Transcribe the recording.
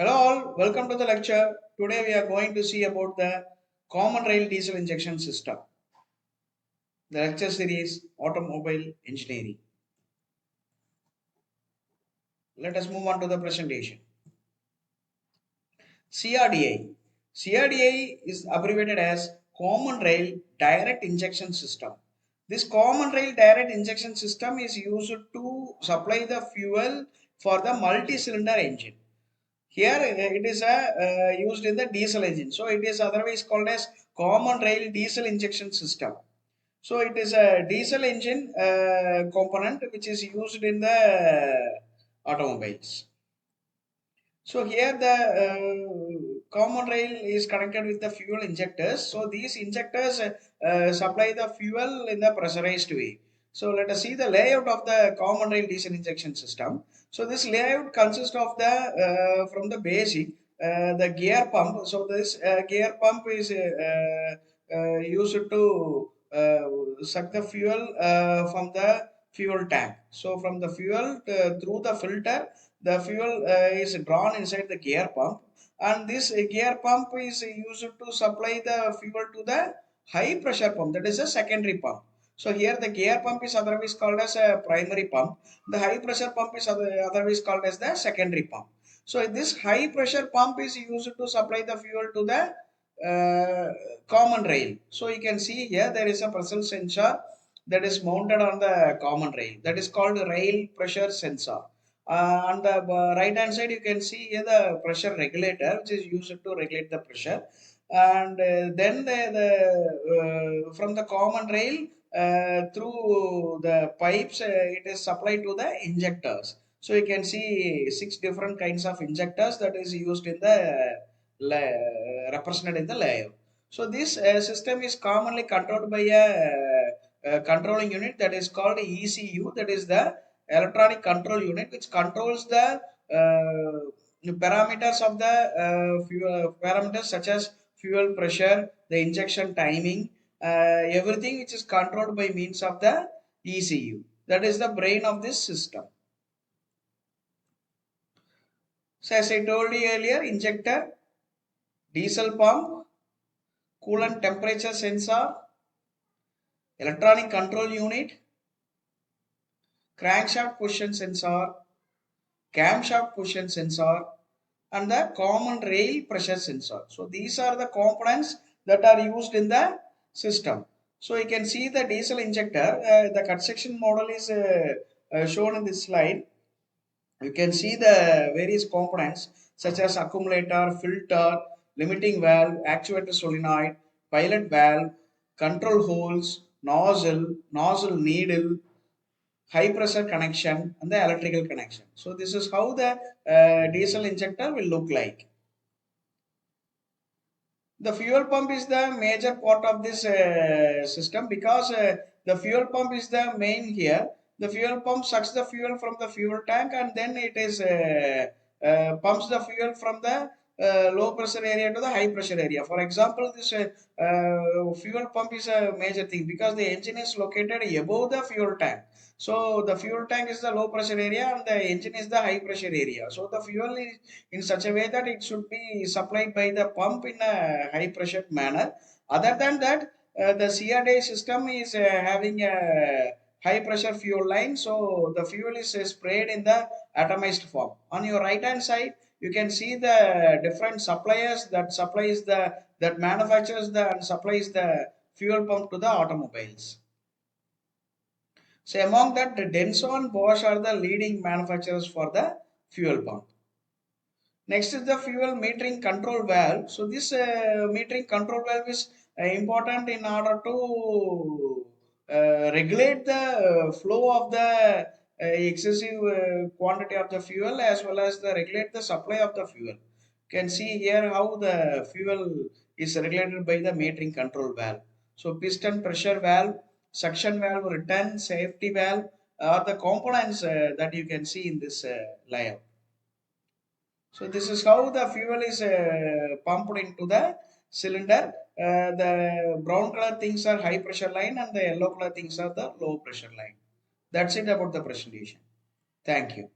Hello all, welcome to the lecture. Today we are going to see about the common rail diesel injection system. The lecture series Automobile Engineering. Let us move on to the presentation. CRDi. CRDi is abbreviated as Common Rail Direct Injection System. This Common Rail Direct Injection System is used to supply the fuel for the multi-cylinder engine. Here it is used in the diesel engine. So it is otherwise called as common rail diesel injection system. So it is a diesel engine component which is used in the automobiles. So here the common rail is connected with the fuel injectors. So these injectors supply the fuel in the pressurized way. So let us see the layout of the common rail diesel injection system. So this layout consists of the from the basic the gear pump. So this gear pump is used to suck the fuel from the fuel tank. So from the fuel through the filter, the fuel is drawn inside the gear pump, and this gear pump is used to supply the fuel to the high pressure pump, that is a secondary pump. So here the gear pump is otherwise called as a primary pump. The high pressure pump is otherwise called as the secondary pump. So this high pressure pump is used to supply the fuel to the common rail. So you can see here there is a pressure sensor that is mounted on the common rail, that is called rail pressure sensor. On the right hand side you can see here the pressure regulator which is used to regulate the pressure, and then from the common rail through the pipes it is supplied to the injectors. So you can see six different kinds of injectors that is used in the represented in the layout. So this system is commonly controlled by a controlling unit that is called ECU, that is the electronic control unit, which controls the parameters of the fuel parameters such as fuel pressure, the injection timing, everything which is controlled by means of the ECU. That is the brain of this system. So as I told you earlier, injector, diesel pump, coolant temperature sensor, electronic control unit, crankshaft position sensor, camshaft position sensor, and the common rail pressure sensor. So these are the components that are used in the system. So you can see the diesel injector, the cut section model is shown in this slide. You can see the various components such as accumulator, filter, limiting valve, actuator solenoid, pilot valve, control holes, nozzle needle, high pressure connection, and the electrical connection. So this is how the diesel injector will look like. The fuel pump is the major part of this system because the fuel pump is the main here. The fuel pump sucks the fuel from the fuel tank, and then it is pumps the fuel from the low pressure area to the high pressure area. For example, this fuel pump is a major thing because the engine is located above the fuel tank. So the fuel tank is the low pressure area and the engine is the high pressure area. So the fuel is in such a way that it should be supplied by the pump in a high pressure manner. Other than that, the CRDi system is having a high pressure fuel line, so the fuel is sprayed in the atomized form. On your right hand side, you can see the different suppliers that manufactures the and supplies the fuel pump to the automobiles. So among that, the Denso and Bosch are the leading manufacturers for the fuel pump. Next is the fuel metering control valve. So this metering control valve is important in order to regulate the flow of the excessive quantity of the fuel, as well as the regulate the supply of the fuel. You can see here how the fuel is regulated by the metering control valve. So piston pressure valve, suction valve, return, safety valve are the components that you can see in this layout. So this is how the fuel is pumped into the cylinder. The brown color things are high pressure line and the yellow color things are the low pressure line. That's it about the presentation. Thank you.